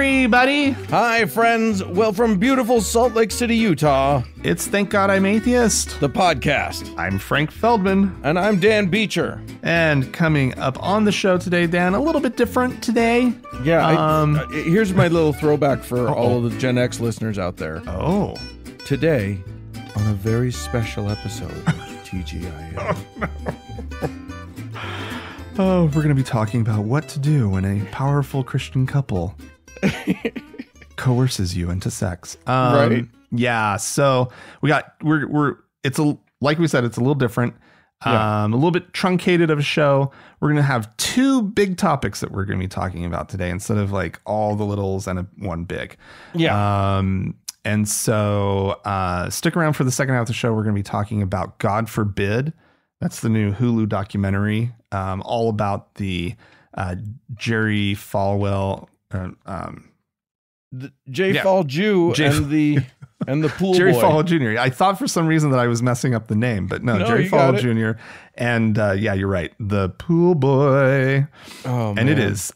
everybody. Hi, friends. Well, from beautiful Salt Lake City, Utah, It's Thank God I'm Atheist. the podcast. I'm Frank Feldman. And I'm Dan Beecher. And coming up on the show today, Dan, a little bit different today. Yeah, here's my little throwback for all of the Gen X listeners out there. Oh. Today, on a very special episode of TGIF. Oh, we're going to be talking about what to do when a powerful Christian couple coerces you into sex. Right? Yeah. So it's like we said, it's a little different. A little bit truncated of a show. We're going to have two big topics that we're going to be talking about today instead of like all the littles and one big. Yeah. And so stick around for the second half of the show. We're going to be talking about God Forbid. That's the new Hulu documentary, all about the Jerry Falwell, Fall Jew and the pool Jerry boy. Falwell Jr. I thought for some reason that I was messing up the name, but no, Jerry Falwell Jr. And yeah, you're right, the pool boy. Oh, man. And it is.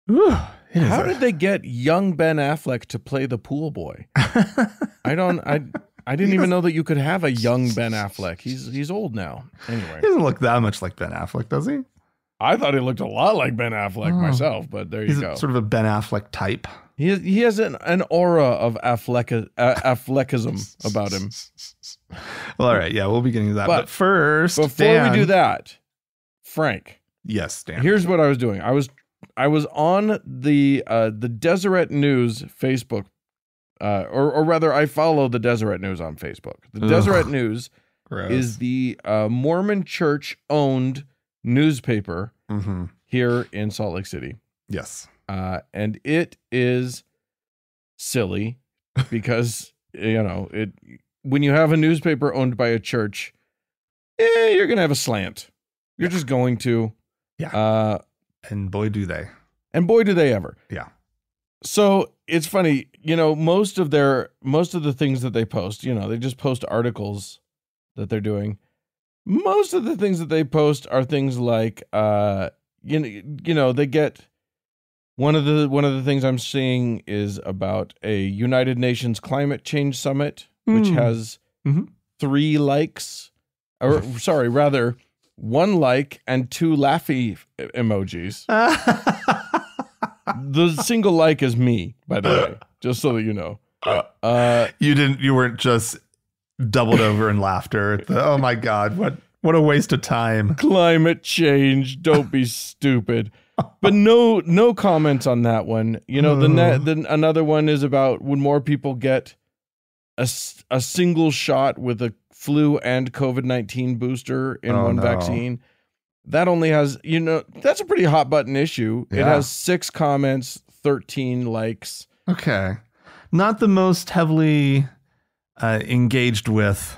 Whew, How did they get young Ben Affleck to play the pool boy? I didn't even know that you could have a young Ben Affleck. He's old now. Anyway. He doesn't look that much like Ben Affleck, does he? I thought he looked a lot like Ben Affleck myself, but there you go. He's sort of a Ben Affleck type. He has an aura of Affleckism about him. Well, all right. Yeah, we'll be getting to that. But first, before we do that, Frank. Yes, Dan. Here's what I was doing. I was on the Deseret News Facebook, or rather, I follow the Deseret News on Facebook. The Deseret News is the Mormon Church owned newspaper here in Salt Lake City. Yes. And it is silly because, when you have a newspaper owned by a church, you're going to have a slant. You're just going to. Yeah. And boy, do they. And boy, do they ever. Yeah. So it's funny, most of the things that they post, they just post articles that they're doing. Most of the things that they post are things like, they get one of the things I'm seeing is about a United Nations climate change summit, which has 3 likes, or sorry, rather 1 like and 2 laughy emojis. The single like is me, by the way, just so that you know. You weren't just doubled over in laughter at the, oh my God, what a waste of time. Climate change, don't be stupid. But no comments on that one. Another one is about when more people get a single shot with a flu and COVID-19 booster in one vaccine. That only has, that's a pretty hot button issue. Yeah. It has 6 comments, 13 likes. Okay. Not the most heavily engaged with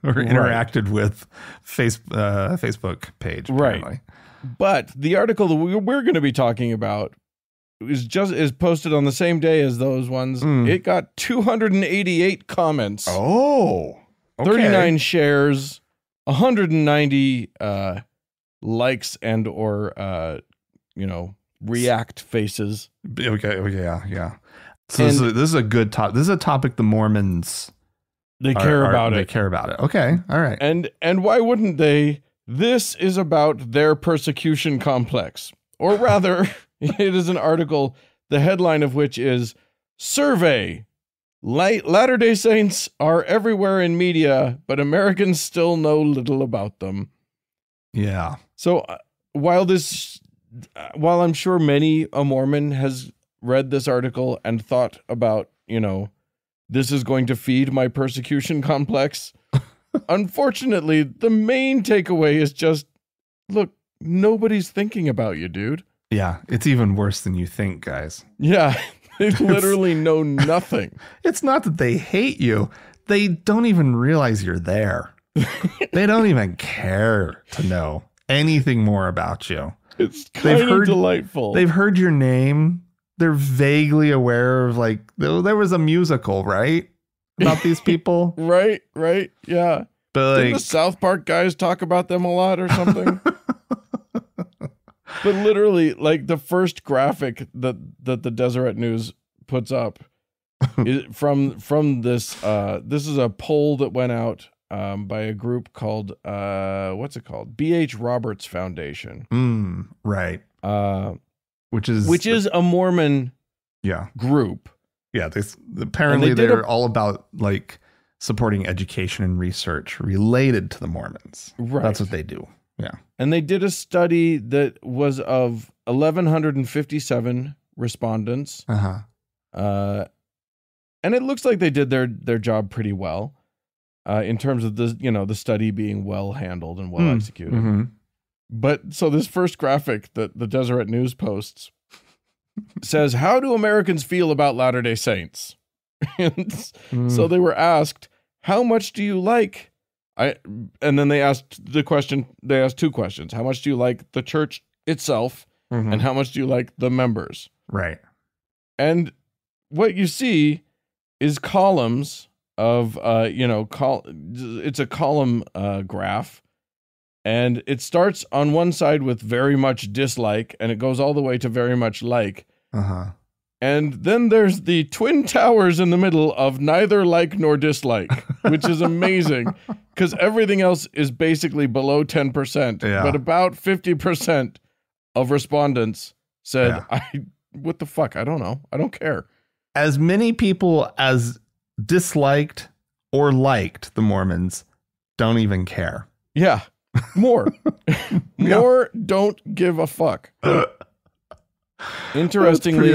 or interacted with Facebook page. Apparently. Right. But the article that we're going to be talking about is posted on the same day as those ones. It got 288 comments. Oh. Okay. 39 shares, 190 likes and or react faces. Okay. Yeah. So this is a good topic. This is a topic the Mormons they care about it. They care about it. Okay. All right. And why wouldn't they? This is about their persecution complex. Or rather, it is an article, the headline of which is Survey. Latter-day Saints are everywhere in media, but Americans still know little about them. Yeah. So while I'm sure many a Mormon has read this article and thought about, this is going to feed my persecution complex, unfortunately, the main takeaway is just, look, nobody's thinking about you, dude. Yeah, it's even worse than you think, guys. Yeah, they literally know nothing. It's not that they hate you. They don't even realize you're there. They don't even care to know anything more about you. It's kind of delightful. They've heard your name. They're vaguely aware of, like, there was a musical, right? About these people. Right. Yeah. But didn't the South Park guys talk about them a lot or something? But literally, like the first graphic that the Deseret News puts up is from this. This is a poll that went out by a group called what's it called? B.H. Roberts Foundation. Right. Which is a Mormon group. Yeah, apparently they're all about like supporting education and research related to the Mormons. Right. That's what they do. Yeah. And they did a study that was of 1,157 respondents. And it looks like they did their job pretty well in terms of the study being well handled and well executed. Mm-hmm. But so this first graphic that the Deseret News posts says, "How do Americans feel about Latter-day Saints?" And so they were asked, "How much do you like?" And then they asked two questions. How much do you like the church itself? And how much do you like the members? Right. And what you see is columns of, it's a column graph. And it starts on one side with very much dislike, and it goes all the way to very much like. And then there's the twin towers in the middle of neither like nor dislike, which is amazing because everything else is basically below 10%. But about 50% of respondents said, what the fuck? I don't know. I don't care. As many people as disliked or liked the Mormons don't even care. Yeah. More don't give a fuck. Interestingly,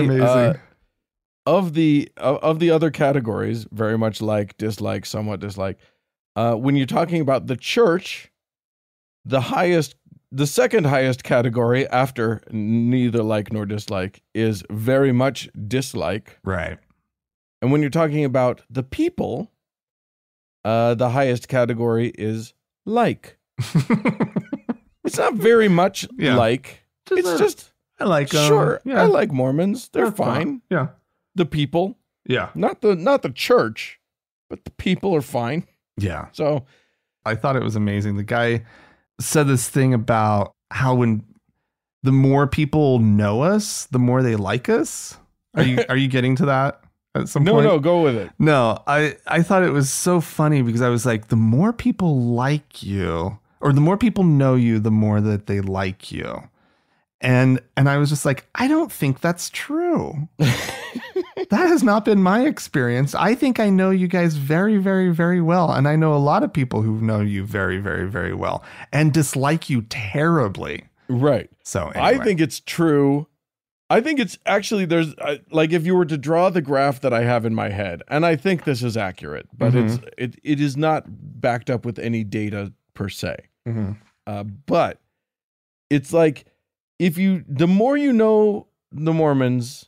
of the other categories, very much like, dislike, somewhat dislike. When you're talking about the church, the second highest category after neither like nor dislike is very much dislike. Right. And when you're talking about the people, the highest category is like. It's not very much like. It's just I like sure. I like Mormons. They're fine. Yeah. The people. Yeah. Not the church, but the people are fine. Yeah. So I thought it was amazing. The guy said this thing about how when the more people know us, the more they like us. Are you getting to that at some point? No, go with it. No, I thought it was so funny because I was like, the more people like you, or the more people know you, the more that they like you. And I was just like, I don't think that's true. That has not been my experience. I think I know you guys very, very, very well. And I know a lot of people who know you very, very, very well and dislike you terribly. Right. So anyway. I think it's true. I think it's actually, there's like, if you were to draw the graph that I have in my head, and I think this is accurate, but it is not backed up with any data per se. But it's like, the more you know the Mormons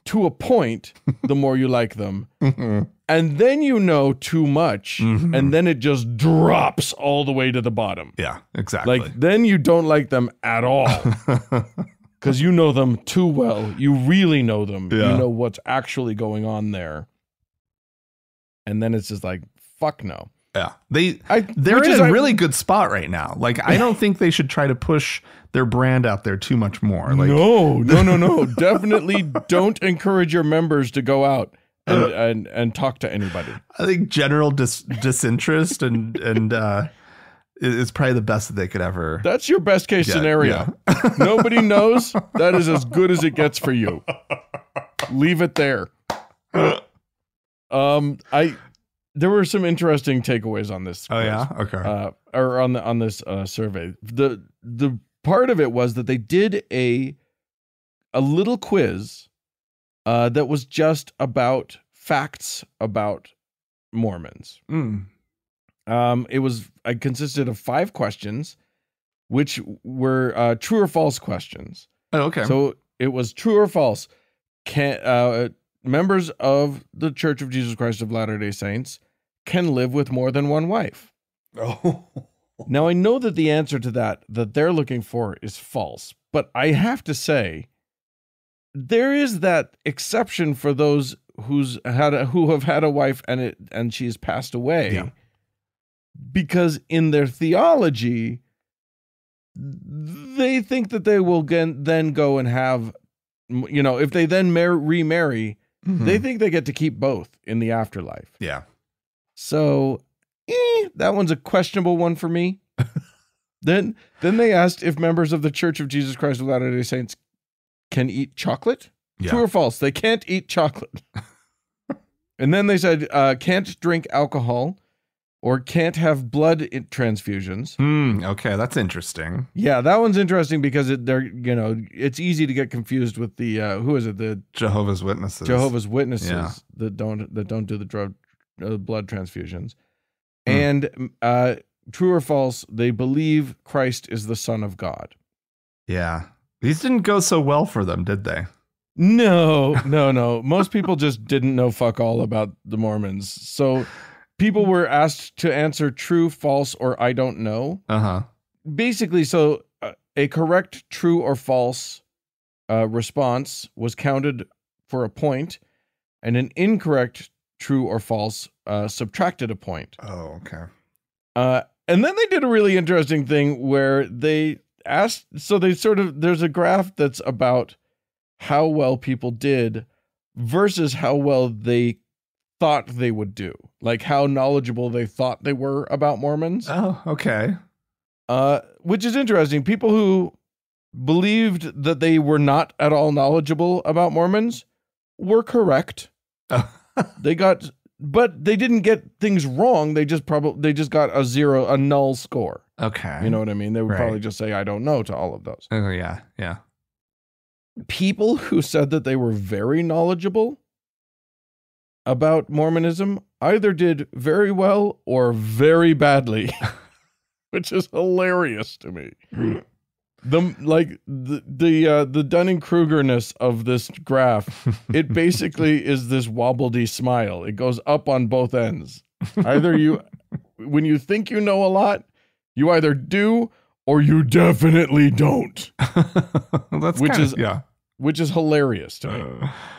to a point, the more you like them. And then you know too much, and then it just drops all the way to the bottom. Yeah, exactly. Like, then you don't like them at all. Because you know them too well. You really know them. Yeah. You know what's actually going on there. And then it's just like, fuck no. Yeah. They're in a really good spot right now. Like, I don't think they should try to push their brand out there too much more. Like, no. Definitely don't encourage your members to go out and talk to anybody. I think general disinterest and is probably the best that they could ever. That's your best case scenario. Yeah. Nobody knows. That is as good as it gets for you. Leave it there. There were some interesting takeaways on this. Oh yeah, okay. Or on this survey. The part of it was that they did a little quiz that was just about facts about Mormons. It consisted of 5 questions, which were true or false questions. Oh, okay. So it was true or false. Members of the Church of Jesus Christ of Latter-day Saints can live with more than one wife. Oh. Now, I know that the answer to that they're looking for is false, but I have to say, there is that exception for those who have had a wife and she's passed away. Yeah. Because in their theology, they think that they will then go and have, if they then remarry, they think they get to keep both in the afterlife. Yeah. So that one's a questionable one for me. Then they asked if members of the Church of Jesus Christ of Latter-day Saints can eat chocolate. Yeah. True or false? They can't eat chocolate. And then they said can't drink alcohol or can't have blood transfusions. Okay, that's interesting. Yeah, that one's interesting because it's easy to get confused with the who is it? The Jehovah's Witnesses. that don't do the blood transfusions. And true or false, they believe Christ is the Son of God. Yeah. These didn't go so well for them, did they? No. Most people just didn't know fuck all about the Mormons. So people were asked to answer true, false, or I don't know. Uh-huh. Basically, so a correct true or false response was counted for a point, and an incorrect true or false subtracted a point. Oh, okay. And then they did a really interesting thing where they asked, there's a graph that's about how well people did versus how well they thought they would do, like how knowledgeable they thought they were about Mormons. Oh, okay. Which is interesting. People who believed that they were not at all knowledgeable about Mormons were correct. But they didn't get things wrong. They just got a null score. Okay. You know what I mean? They would probably just say, I don't know to all of those. Oh, yeah. Yeah. People who said that they were very knowledgeable about Mormonism either did very well or very badly, which is hilarious to me. The Dunning-Kruger-ness of this graph, it basically is this wobbledy smile. It goes up on both ends. Either when you think you know a lot, you either do or you definitely don't. Which is hilarious to me.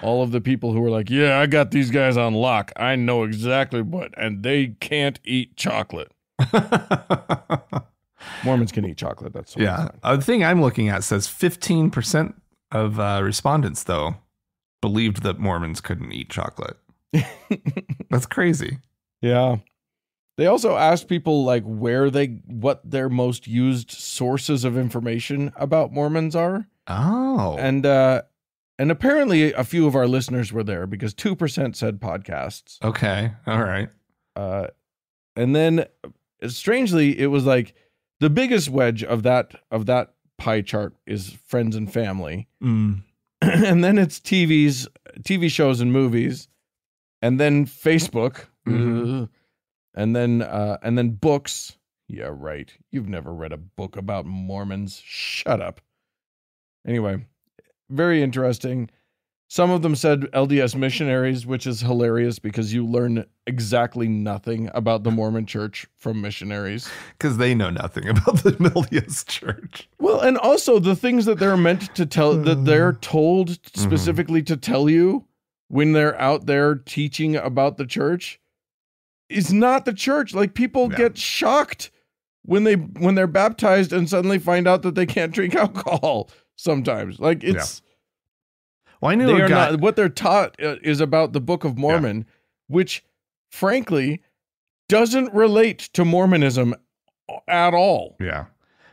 All of the people who are like, yeah, I got these guys on lock. I know exactly what, and they can't eat chocolate. Mormons can eat chocolate. That's the thing I'm looking at says 15% of respondents, though, believed that Mormons couldn't eat chocolate. That's crazy. Yeah. They also asked people like what their most used sources of information about Mormons are. Oh. And apparently a few of our listeners were there because 2% said podcasts. Okay. All right. And then strangely, it was like the biggest wedge of that pie chart is friends and family. And then it's TV shows and movies, and then Facebook, and then books. Yeah, right. You've never read a book about Mormons. Shut up. Anyway, very interesting. Some of them said LDS missionaries, which is hilarious because you learn exactly nothing about the Mormon church from missionaries. Because they know nothing about the LDS church. Well, and also the things that they're meant to tell, that they're told specifically to tell you when they're out there teaching about the church is not the church. Like people get shocked when they're baptized and suddenly find out that they can't drink alcohol sometimes. Like it's... Well, I knew what they're taught is about the Book of Mormon, which, frankly, doesn't relate to Mormonism at all. Yeah.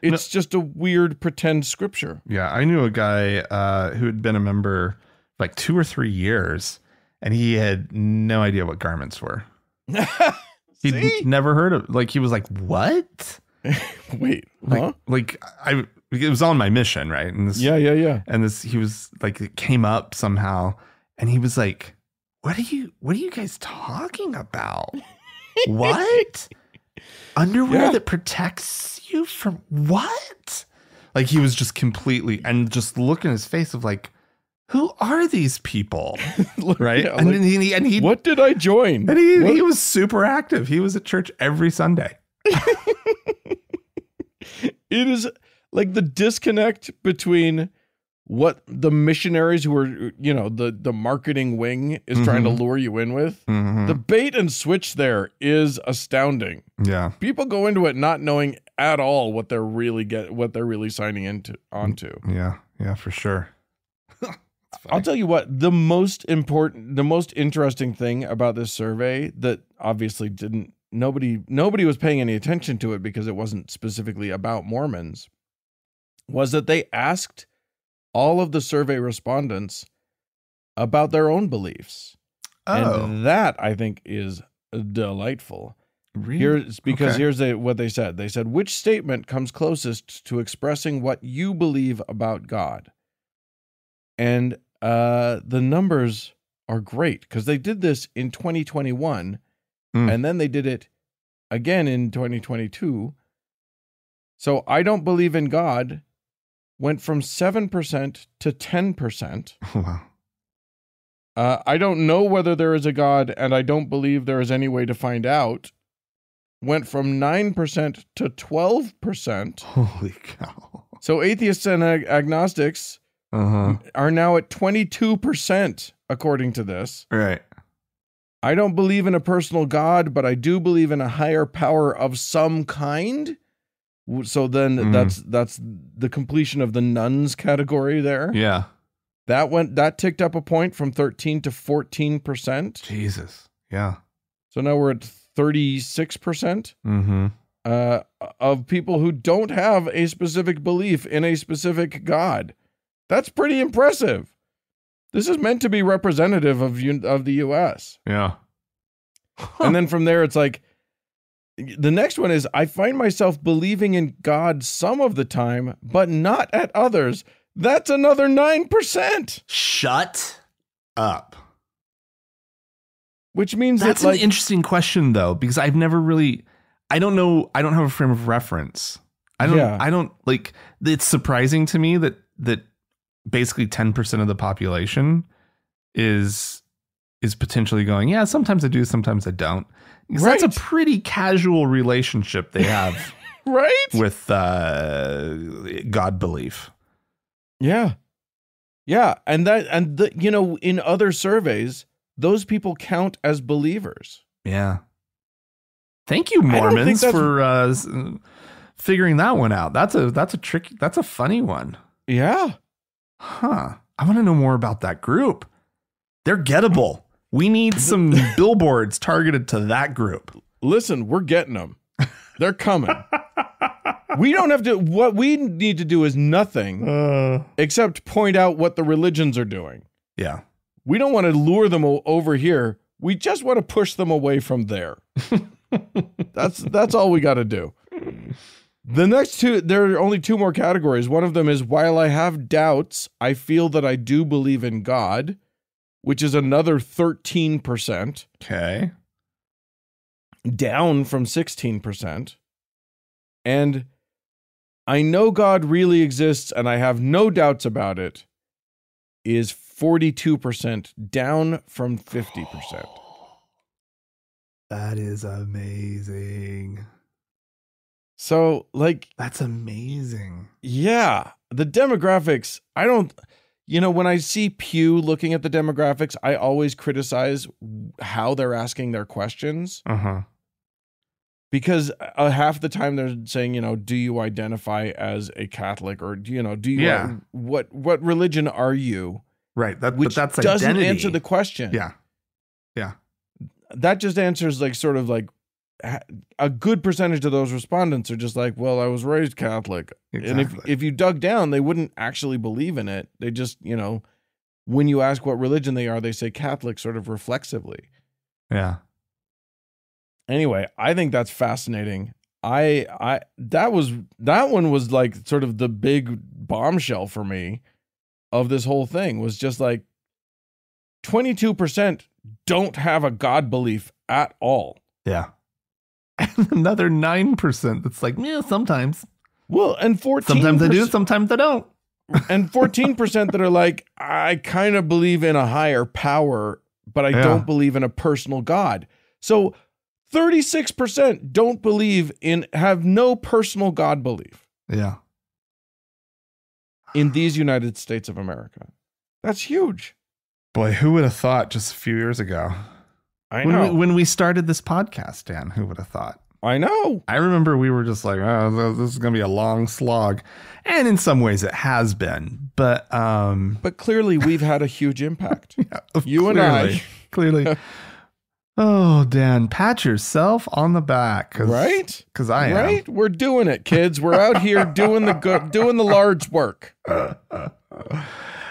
It's just a weird pretend scripture. Yeah, I knew a guy who had been a member like 2 or 3 years, and he had no idea what garments were. He'd never heard of, like, he was like, what? Wait, huh? It was on my mission, right? And this, yeah. And this, he was like, it came up somehow, and he was like, what are you guys talking about? What? Underwear that protects you from what? Like, he was just completely, and just look in his face of like, who are these people? Right? Yeah, and he what did I join? And he was super active. He was at church every Sunday. It is like the disconnect between what the missionaries who are, you know, the marketing wing is trying to lure you in with. The bait and switch there is astounding. Yeah. People go into it not knowing at all what they're really signing onto. Yeah. Yeah, for sure. I'll tell you what, the most interesting thing about this survey that obviously nobody was paying any attention to it because it wasn't specifically about Mormons, was that they asked all of the survey respondents about their own beliefs. Oh. And that, I think, is delightful. Really? Here's what they said. They said, which statement comes closest to expressing what you believe about God? And the numbers are great because they did this in 2021 and then they did it again in 2022. So I don't believe in God went from 7% to 10%. Wow. I don't know whether there is a God, and I don't believe there is any way to find out, went from 9% to 12%. Holy cow. So atheists and agnostics are now at 22%, according to this. Right. I don't believe in a personal God, but I do believe in a higher power of some kind. So then that's the completion of the nuns category there. Yeah. That ticked up a point from 13 to 14%. Jesus. Yeah. So now we're at 36% of people who don't have a specific belief in a specific God. That's pretty impressive. This is meant to be representative of the U.S. Yeah. And then from there, it's like, the next one is, I find myself believing in God some of the time, but not at others. That's another 9%. Shut up. Which means that's an interesting question, though, because I've never really, I don't know. I don't have a frame of reference. I don't like, it's surprising to me that basically 10% of the population is potentially going, yeah, sometimes I do, sometimes I don't. Because that's a pretty casual relationship they have with God belief. Yeah. Yeah. And you know, in other surveys, those people count as believers. Yeah. Thank you, Mormons, for figuring that one out. That's a funny one. Yeah. Huh. I want to know more about that group. They're gettable. We need some billboards targeted to that group. Listen, we're getting them. They're coming. We don't have to. What we need to do is nothing except point out what the religions are doing. Yeah. We don't want to lure them over here. We just want to push them away from there. That's all we got to do. The next two, there are only two more categories. One of them is, while I have doubts, I feel that I do believe in God, which is another 13%. Okay. Down from 16%. And I know God really exists and I have no doubts about it is 42%, down from 50%. That is amazing. So, like, that's amazing. Yeah. The demographics, when I see Pew looking at the demographics, I always criticize how they're asking their questions. Because half the time they're saying, do you identify as a Catholic, or do you what religion are you? Right. But that's doesn't identity. answer the question. Yeah. Yeah. That just answers sort of a good percentage of those respondents are just like, well, I was raised Catholic. Exactly. And if you dug down, they wouldn't actually believe in it. They just, when you ask what religion they are, they say Catholic sort of reflexively. Yeah. Anyway, I think that's fascinating. That one was sort of the big bombshell for me of this whole thing, was just 22% don't have a God belief at all. Yeah. And another 9% that's yeah, sometimes. Well, and 14%. Sometimes I do, sometimes I don't. And 14% that are I kind of believe in a higher power, but I don't believe in a personal God. So 36% don't have no personal God belief. Yeah. in these United States of America. That's huge. Boy, who would have thought just a few years ago? I know. When we started this podcast, Dan, who would have thought? I know. I remember we were just like, oh, this is going to be a long slog. And in some ways it has been. But clearly we've had a huge impact. Yeah, you and I. Clearly. Oh, Dan, pat yourself on the back. Right? Because I am. Right? We're doing it, kids. We're out here doing the large work.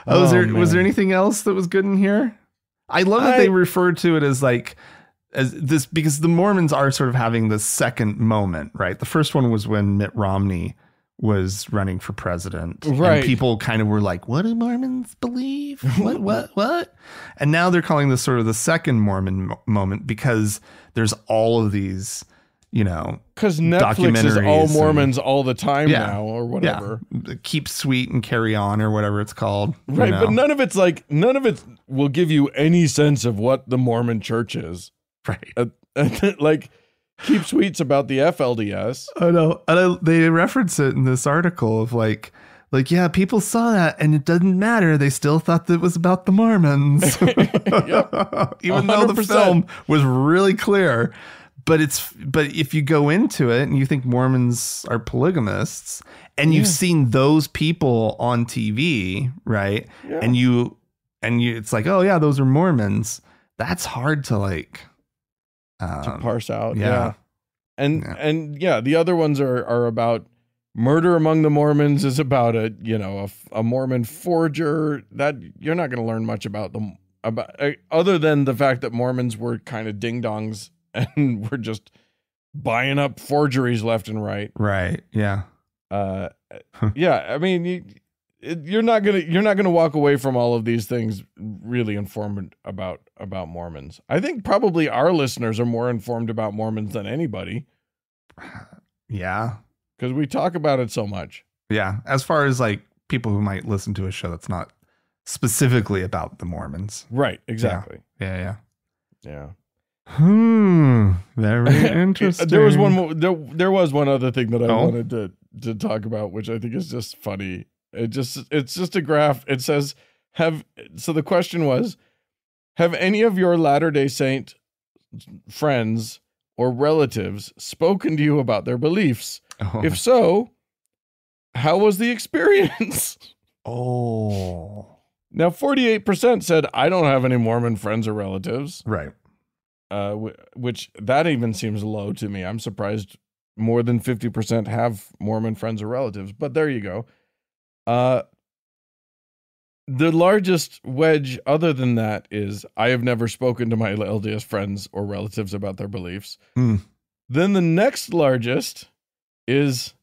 Was there anything else that was good in here? I love that they referred to it as this because the Mormons are sort of having the second moment, right? The first one was when Mitt Romney was running for president. Right. And people kind of were like, what do Mormons believe? What? And now they're calling this sort of the second Mormon moment because there's all of these, because Netflix is all Mormons all the time now or whatever. Yeah. Keep Sweet and Carry On or whatever it's called. Right. But none of it will give you any sense of what the Mormon church is. Right. Keep Sweet's about the FLDS. I know. They reference it in this article of yeah, people saw that and it doesn't matter. They still thought that it was about the Mormons. Even though the film was really clear. But if you go into it and you think Mormons are polygamists and you've seen those people on TV, right? Yeah. And you it's like, oh yeah, those are Mormons. That's hard to to parse out. Yeah. And the other ones are about Murder Among the Mormons is about a Mormon forger that you're not going to learn much about them other than the fact that Mormons were kind of ding dongs and we're just buying up forgeries left and right. Right. Yeah. Yeah. I mean, you're not gonna walk away from all of these things really informed about Mormons. I think probably our listeners are more informed about Mormons than anybody. Yeah. Because we talk about it so much. Yeah. As far as people who might listen to a show that's not specifically about the Mormons. Right. Exactly. Yeah. Very interesting. There was one more. There was one other thing that I wanted to talk about, which I think is just funny. It's just a graph. It says so the question was, have any of your Latter-day Saint friends or relatives spoken to you about their beliefs? Oh. If so, how was the experience? Oh. Now 48% said I don't have any Mormon friends or relatives. Right. Which that even seems low to me. I'm surprised more than 50% have Mormon friends or relatives, but there you go. The largest wedge other than that is I have never spoken to my LDS friends or relatives about their beliefs. Then the next largest is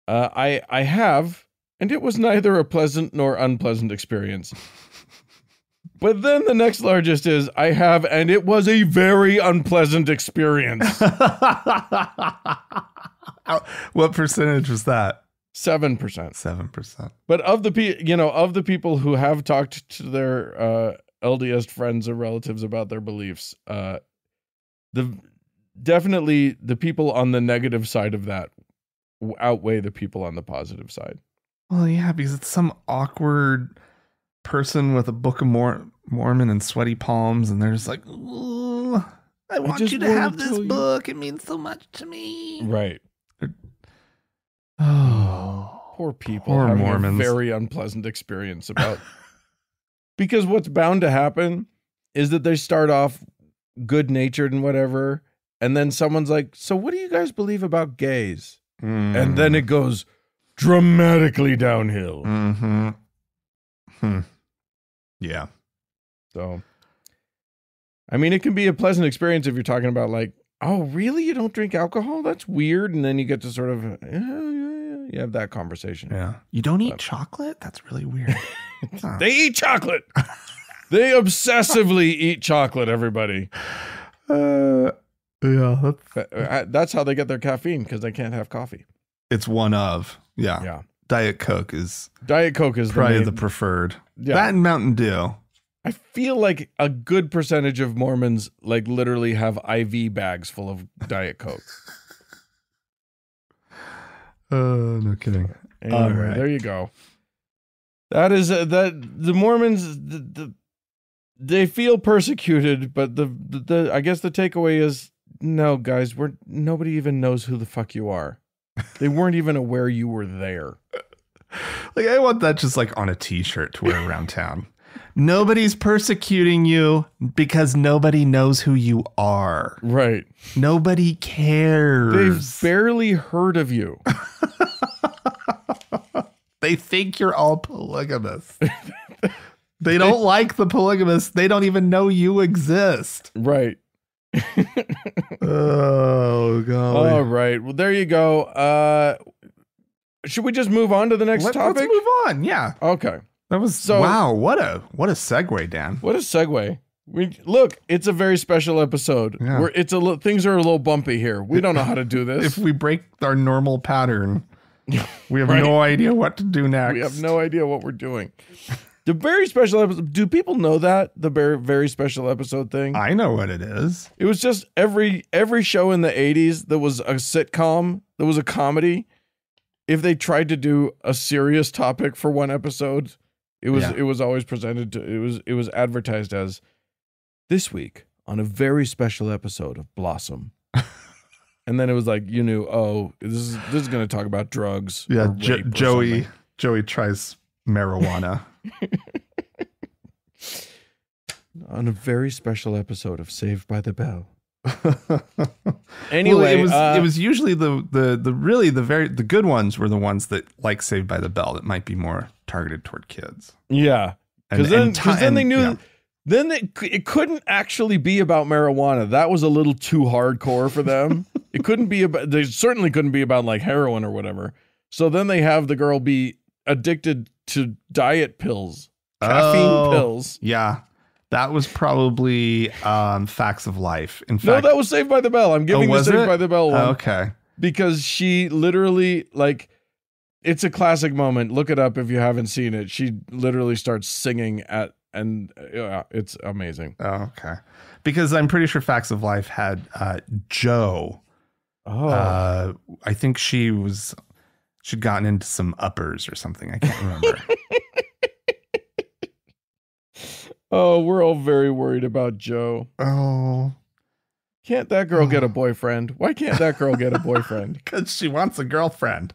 I have, and it was neither a pleasant nor unpleasant experience. But then the next largest is I have, and it was a very unpleasant experience. What percentage was that? 7%. 7%. But of the people who have talked to their LDS friends or relatives about their beliefs, definitely the people on the negative side of that outweigh the people on the positive side. Well, yeah, because it's some awkward person with a Book of Mormon and sweaty palms, and they're just like, "Ooh, I want you to have this book. It means so much to me." Right. Oh, poor people having Mormons. A very unpleasant experience about. Because what's bound to happen is that they start off good-natured and whatever, and then someone's like, "So what do you guys believe about gays?" And then it goes dramatically downhill. Yeah. So, I mean, it can be a pleasant experience if you're talking about oh, really? You don't drink alcohol? That's weird. And then you get to sort of, you have that conversation. Yeah. You don't eat chocolate? That's really weird. They eat chocolate. They obsessively eat chocolate, everybody. Yeah. That's how they get their caffeine, because they can't have coffee. It's one of. Yeah. Yeah. Diet Coke is probably the preferred. Yeah. That and Mountain Dew. I feel like a good percentage of Mormons literally have IV bags full of Diet Coke. No kidding. Anyway, There you go. That is that the Mormons they feel persecuted, but the I guess the takeaway is no, guys, nobody even knows who the fuck you are. They weren't even aware you were there. Like, I want that just like on a t-shirt to wear around town. Nobody's persecuting you because nobody knows who you are. Right. Nobody cares. They've barely heard of you. They think you're all polygamous. They don't like the polygamists. They don't even know you exist. Right. Oh, God. All right. Well, there you go. Should we just move on to the next topic? Let's move on. Yeah. Okay. That was wow. What a segue, Dan. What a segue. Look, it's a very special episode. Yeah. Things are a little bumpy here. We don't know how to do this. If we break our normal pattern, we have no idea what to do next. We have no idea what we're doing. The very special episode. Do people know that the very, very special episode thing? I know what it is. It was just every show in the 80s that was a sitcom, that was a comedy. If they tried to do a serious topic for one episode, it was always presented to it was advertised as this week on a very special episode of Blossom. And then it was like, you knew, oh, this is going to talk about drugs. Yeah, Joey tries marijuana. On a very special episode of Saved by the Bell. Anyway, well, it was usually the good ones were the ones that, like Saved by the Bell, that might be more targeted toward kids. Yeah, because then they knew. Yeah. Then it couldn't actually be about marijuana. That was a little too hardcore for them. It couldn't be about. They certainly couldn't be about like heroin or whatever. So then they have the girl be addicted to diet pills, caffeine pills. Yeah. That was probably Facts of Life. In fact, no, that was Saved by the Bell. I'm giving the Saved by the Bell one. Okay. Because she literally, like, it's a classic moment. Look it up if you haven't seen it. She literally starts singing it's amazing. Oh, okay. Because I'm pretty sure Facts of Life had Joe. Oh. I think she'd gotten into some uppers or something. I can't remember. Oh, we're all very worried about Joe. Oh. Can't that girl get a boyfriend? Why can't that girl get a boyfriend? Because she wants a girlfriend.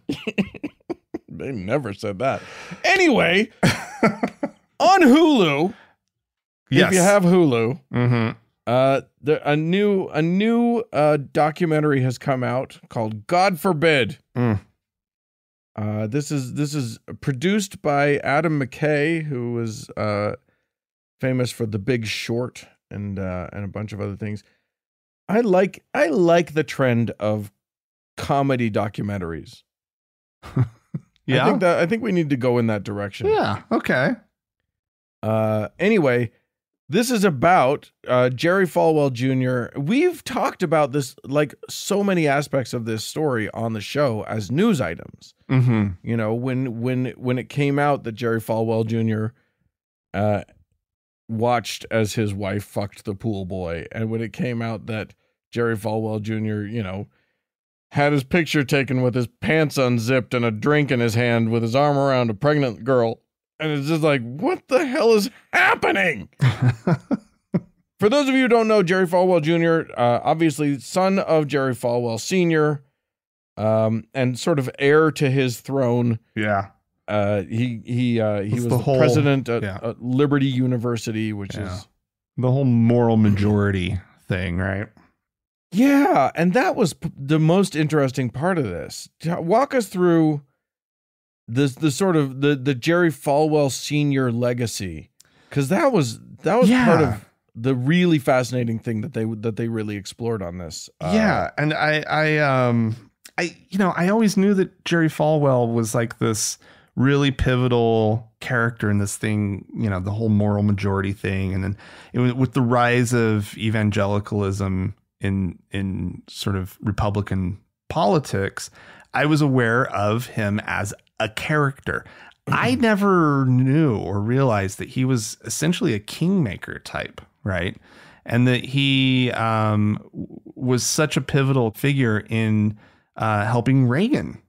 They never said that. Anyway, on Hulu, yes. If you have Hulu, mm-hmm. A new documentary has come out called God Forbid. Mm. This is produced by Adam McKay, who was famous for The Big Short and a bunch of other things. I like the trend of comedy documentaries. Yeah, I think we need to go in that direction. Yeah. Okay. Anyway, this is about Jerry Falwell Jr. We've talked about this, like so many aspects of this story on the show as news items. Mm-hmm. You know, when it came out that Jerry Falwell Jr. Watched as his wife fucked the pool boy, and when it came out that Jerry Falwell Jr., you know, had his picture taken with his pants unzipped and a drink in his hand with his arm around a pregnant girl, and it's just like, what the hell is happening? For those of you who don't know, Jerry Falwell Jr., obviously son of Jerry Falwell Sr., and sort of heir to his throne. Yeah. He was the president at Liberty University, which is the whole moral majority thing, right? Yeah, and that was the most interesting part of this. Walk us through the sort of the Jerry Falwell Sr. legacy, because that was part of the really fascinating thing that they really explored on this. And I always knew that Jerry Falwell was like this really pivotal character in this thing, you know, the whole moral majority thing. And then with the rise of evangelicalism in sort of Republican politics, I was aware of him as a character. I never knew or realized that he was essentially a kingmaker type, right? And that he was such a pivotal figure in helping Reagan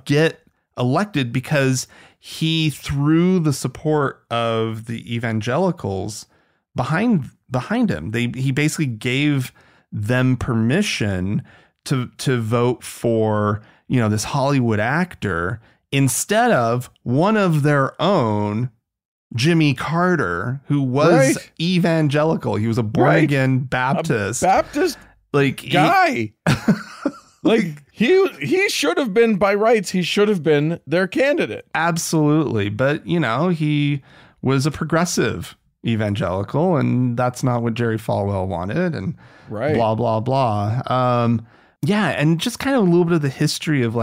get elected because he threw the support of the evangelicals behind him. He basically gave them permission to vote for, this Hollywood actor instead of one of their own, Jimmy Carter, who was evangelical. He was a born again Baptist. Guy. He should have been, by rights, he should have been their candidate. Absolutely. But, he was a progressive evangelical, and that's not what Jerry Falwell wanted, and blah, blah, blah. And just kind of a little bit of the history of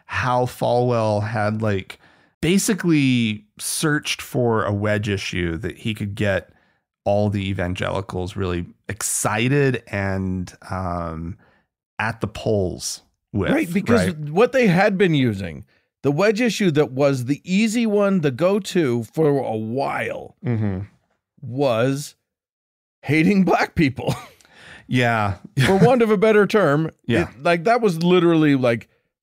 how Falwell had basically searched for a wedge issue that he could get all the evangelicals really excited and at the polls with. Right, because what they had been using, the wedge issue that was the easy one, the go-to for a while, was hating black people. Yeah. For want of a better term. Yeah. That was literally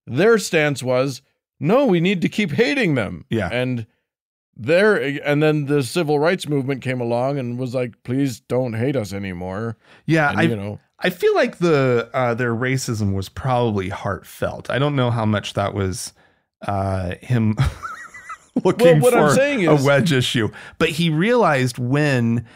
their stance was, no, we need to keep hating them. Yeah. And then the civil rights movement came along and was like, please don't hate us anymore. Yeah. And, I feel like their racism was probably heartfelt. I don't know how much that was him looking for a wedge issue, but he realized when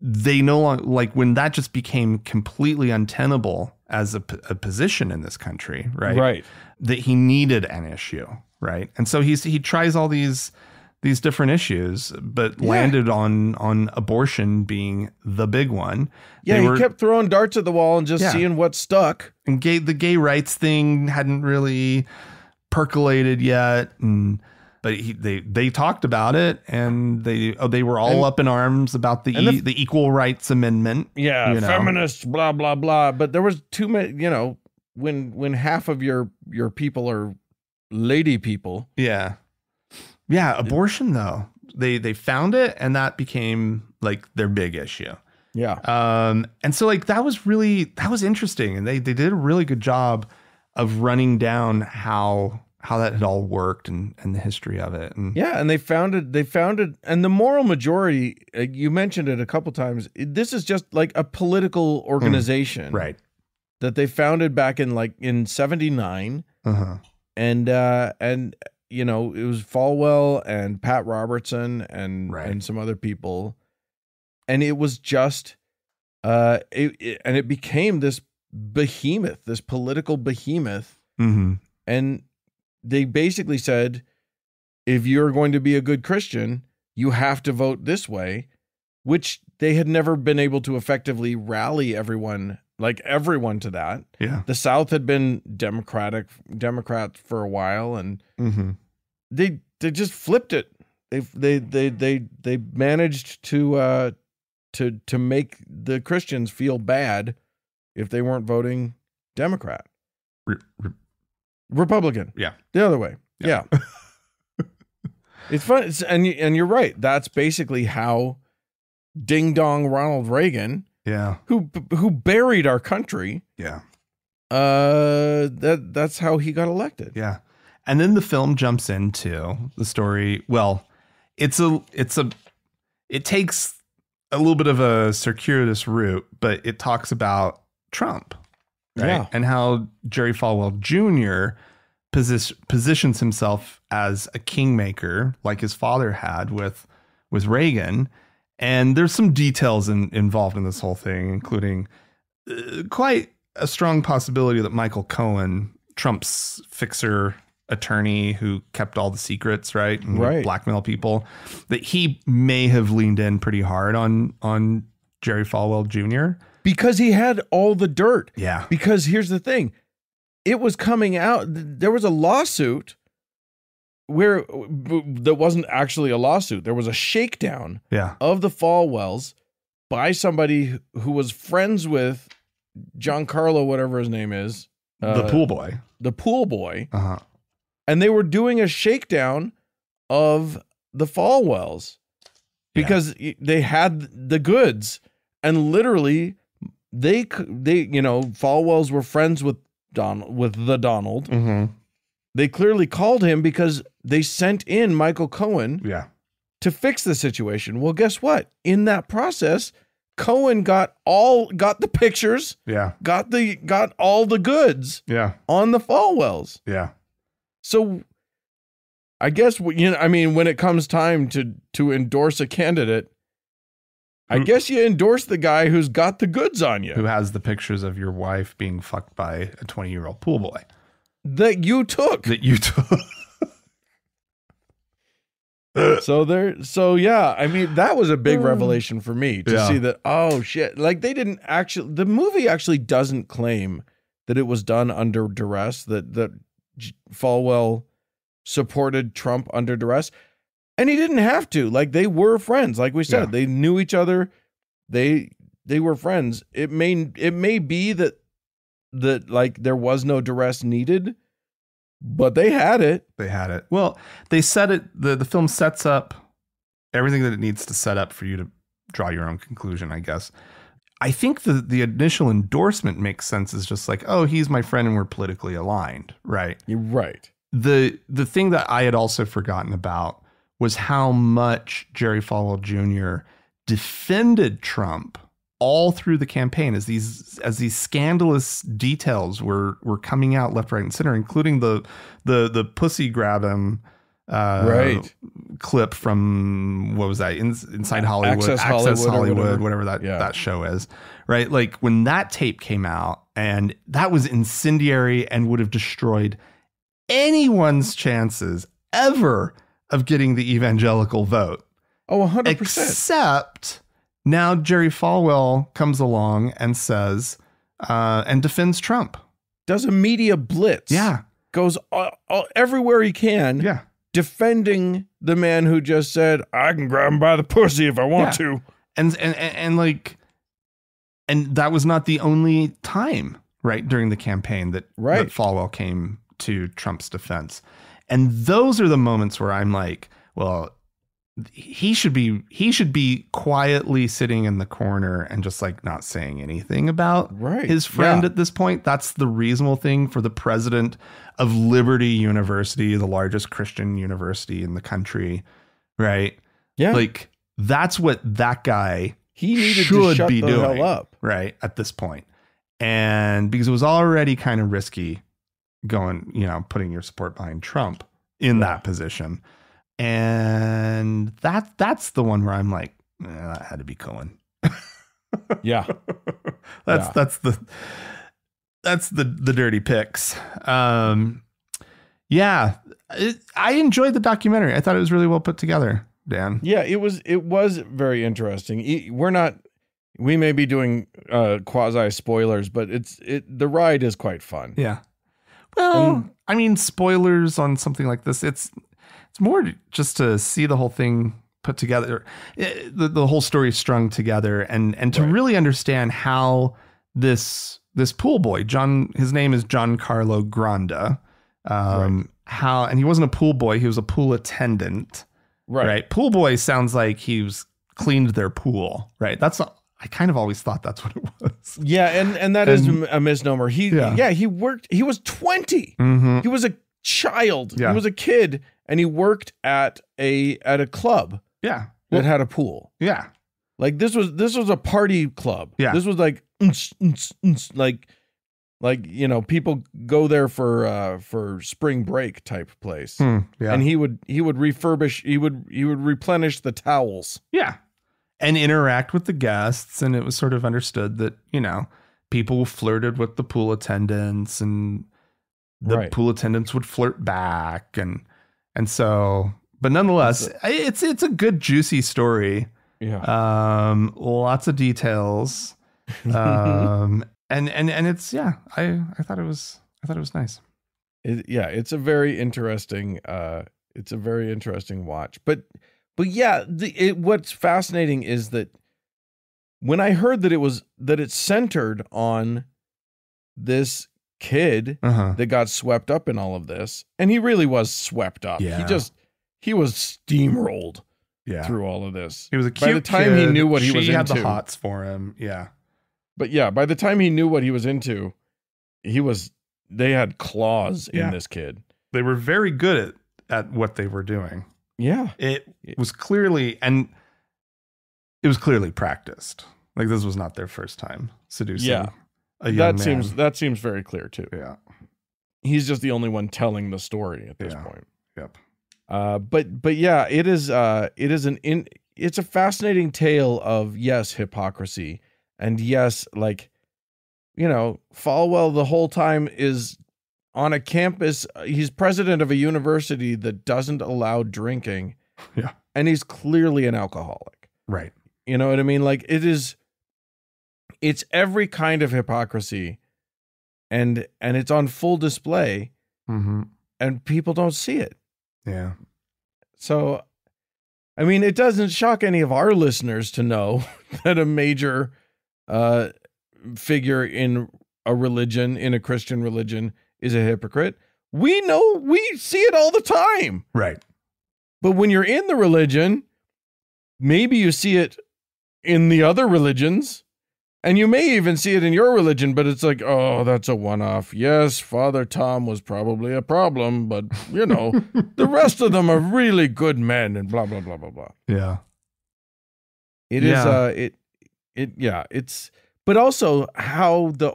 they no longer, when that just became completely untenable as a position in this country, right? That he needed an issue, right? And so he tries all these different issues, but landed on abortion being the big one. Yeah, he kept throwing darts at the wall and just seeing what stuck. And the gay rights thing hadn't really percolated yet, but they talked about it, and they were all up in arms about the Equal Rights Amendment. Yeah, feminists, blah blah blah. But there was too many. When half of your people are lady people. Yeah. Yeah, abortion though. They found it, and that became their big issue. Yeah. And so that was interesting, and they did a really good job of running down how that had all worked and the history of it. And and they founded, and the moral majority, you mentioned it a couple times. This is just a political organization, right? That they founded back in 79. And it was Falwell and Pat Robertson and some other people. And it was just, it became this behemoth, this political behemoth. And they basically said, if you're going to be a good Christian, you have to vote this way, which they had never been able to effectively rally everyone to that. Yeah. The South had been Democrat for a while, and they just flipped it. They managed to make the Christians feel bad if they weren't voting Democrat. Republican. Yeah. The other way. Yeah. It's fun. And you're right. That's basically how Ding Dong Ronald Reagan, who buried our country. Yeah. That's how he got elected. Yeah. And then the film jumps into the story. Well, it takes a little bit of a circuitous route, but it talks about Trump, right? Yeah. And how Jerry Falwell Jr. positions himself as a kingmaker, like his father had with Reagan. And there's some details involved in this whole thing, including quite a strong possibility that Michael Cohen, Trump's fixer attorney who kept all the secrets, right, and would blackmail people, that he may have leaned in pretty hard on Jerry Falwell Jr. because he had all the dirt. Yeah. Because here's the thing. It was coming out. There was a lawsuit where there wasn't actually a lawsuit. There was a shakedown of the Falwells by somebody who was friends with Giancarlo, whatever his name is. The pool boy. The pool boy. And they were doing a shakedown of the Falwells because they had the goods, and literally Falwells were friends with the Donald. they clearly called him because they sent in Michael Cohen to fix the situation. Well, guess what? In that process, Cohen got the pictures, got all the goods on the Falwells. Yeah. So I guess, when it comes time to endorse a candidate, I guess you endorse the guy who's got the goods on you. Who has the pictures of your wife being fucked by a 20-year-old pool boy. That you took. So yeah, I mean, that was a big revelation for me to see that, oh shit, like the movie actually doesn't claim that it was done under duress, that Falwell supported Trump under duress. And he didn't have to. Like, they were friends. Like we said, they knew each other. They were friends. It may be that like there was no duress needed, but they had it. Well, they set it. The film sets up everything that it needs to set up for you to draw your own conclusion, I guess. I think the initial endorsement makes sense. Is just like, oh, he's my friend and we're politically aligned, right? You're right. The thing that I had also forgotten about was how much Jerry Falwell Jr. defended Trump all through the campaign as these scandalous details were coming out left, right, and center, including the pussy grab him clip from, what was that, Inside Hollywood, Access Hollywood, whatever that show is, right? Like when that tape came out, and that was incendiary and would have destroyed anyone's chances ever of getting the evangelical vote. Oh, 100%. Except now Jerry Falwell comes along and says, and defends Trump. Does a media blitz. Yeah. Goes everywhere he can. Yeah. Defending the man who just said, I can grab him by the pussy if I want to. And that was not the only time, right, during the campaign that Falwell came to Trump's defense. And those are the moments where I'm like, well, he should be quietly sitting in the corner and just like not saying anything about his friend at this point. That's the reasonable thing for the president of Liberty University, the largest Christian university in the country. Right. Yeah. Like that's what that guy needed should to shut be the doing hell up. Right. At this point. And because it was already kind of risky going, putting your support behind Trump in that position. And that's the one where I'm like, that had to be Cohen. Yeah. That's the dirty pics. I enjoyed the documentary. I thought it was really well put together, Dan. Yeah, it was very interesting. We may be doing quasi spoilers, but the ride is quite fun. Yeah. Well, I mean, spoilers on something like this, it's more just to see the whole thing put together, the whole story strung together, and to really understand how this pool boy, his name is Giancarlo Granda, and he wasn't a pool boy, he was a pool attendant. Right. Pool boy sounds like he's cleaned their pool, right? I kind of always thought that's what it was. Yeah, and that is a misnomer. He worked, he was 20. Mm-hmm. He was a child. Yeah. He was a kid, and he worked at a club. Yeah. That had a pool. Yeah. Like this was a party club. Yeah. This was like people go there for spring break type place. Yeah. And he would refurbish, he would replenish the towels. Yeah. And interact with the guests, and it was sort of understood that, people flirted with the pool attendants, and the pool attendants would flirt back, and so, but nonetheless, it's a good juicy story. Yeah. Lots of details. And it's I thought it was nice. It's a very interesting watch. But yeah, what's fascinating is that when I heard that it centered on this kid that got swept up in all of this, and he really was swept up. Yeah. He was steamrolled through all of this. He was a cute by the time kid. He knew what he was into. She had the hots for him. Yeah. But yeah, by the time he knew what he was into, they had claws in this kid. they were very good at what they were doing. Yeah. It was clearly practiced. Like, this was not their first time seducing a young man. That seems very clear too. Yeah. He's just the only one telling the story at this point. Yep. But yeah, it's a fascinating tale of, yes, hypocrisy, and yes, like, Falwell the whole time is on a campus. He's president of a university that doesn't allow drinking. Yeah. And he's clearly an alcoholic. Right. You know what I mean? Like, it's every kind of hypocrisy, and it's on full display, and people don't see it. Yeah. So, I mean, it doesn't shock any of our listeners to know that a major figure in a Christian religion, is a hypocrite. We see it all the time. Right. But when you're in the religion, maybe you see it in the other religions, and you may even see it in your religion, but it's like, oh, that's a one-off. Yes, Father Tom was probably a problem, but, the rest of them are really good men, and blah, blah, blah, blah, blah. Yeah. It's, but also how the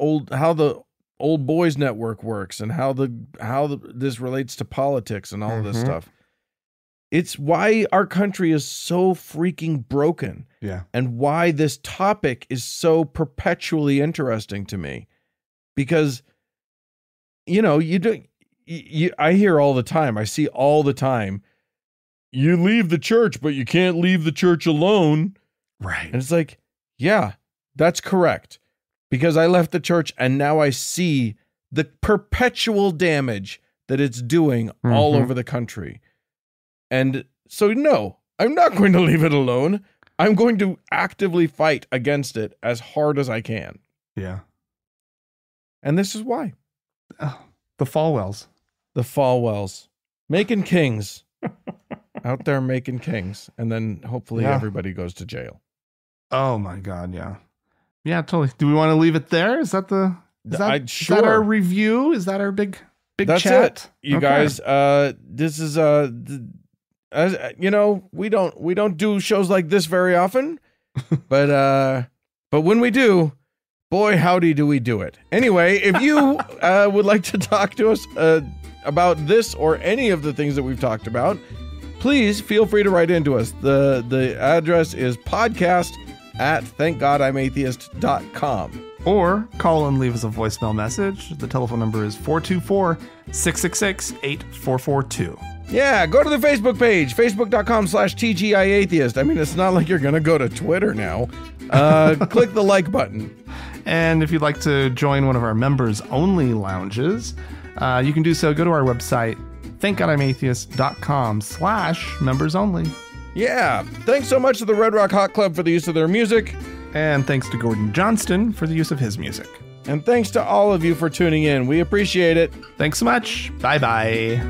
old boys network works, and how this relates to politics and all of this stuff. It's why our country is so freaking broken. Yeah. And why this topic is so perpetually interesting to me. Because, I hear all the time, I see all the time, you leave the church, but you can't leave the church alone. Right. And it's like, yeah, that's correct. Because I left the church, and now I see the perpetual damage that it's doing all over the country. And so, no, I'm not going to leave it alone. I'm going to actively fight against it as hard as I can. Yeah. And this is why. Oh, the Falwells. The Falwells. Making kings. Out there making kings. And then hopefully everybody goes to jail. Oh, my God, yeah. Yeah, totally. Do we want to leave it there? Is that is that our review? Is that our big That's chat? It. You guys, this is we don't do shows like this very often, but when we do, boy, howdy do we do it. Anyway, if you would like to talk to us about this or any of the things that we've talked about, please feel free to write into us. The address is podcast@thankgodimatheist.com. Or call and leave us a voicemail message. The telephone number is 424-666-8442. Yeah, go to the Facebook page, facebook.com/TGIAtheist. I mean, it's not like you're going to go to Twitter now. Click the like button. And if you'd like to join one of our members-only lounges, you can do so. Go to our website, thankgodimatheist.com/members-only. Yeah, thanks so much to the Red Rock Hot Club for the use of their music. And thanks to Gordon Johnston for the use of his music. And thanks to all of you for tuning in. We appreciate it. Thanks so much. Bye-bye.